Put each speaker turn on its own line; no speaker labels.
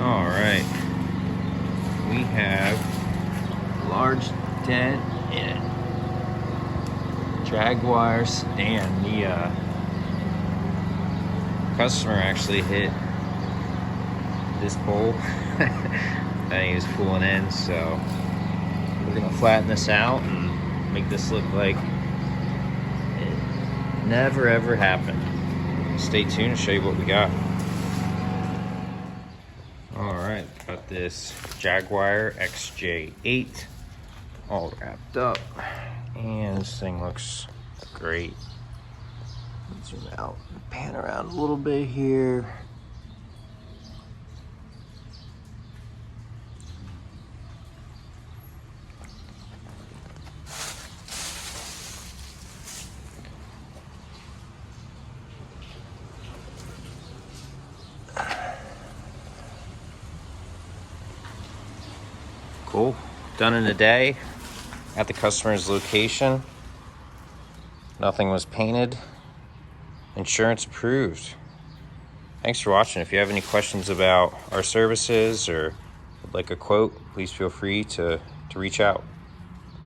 All right, we have a large dent in Jaguars, and the customer actually hit this pole that he was pulling in, so we're gonna flatten this out and make this look like it never ever happened. Stay tuned to show you what we got. Alright, got this Jaguar XK all wrapped up, and this thing looks great. Zoom out, pan around a little bit here. Cool, done in a day at the customer's location. Nothing was painted. Insurance approved. Thanks for watching. If you have any questions about our services or would like a quote, please feel free to reach out.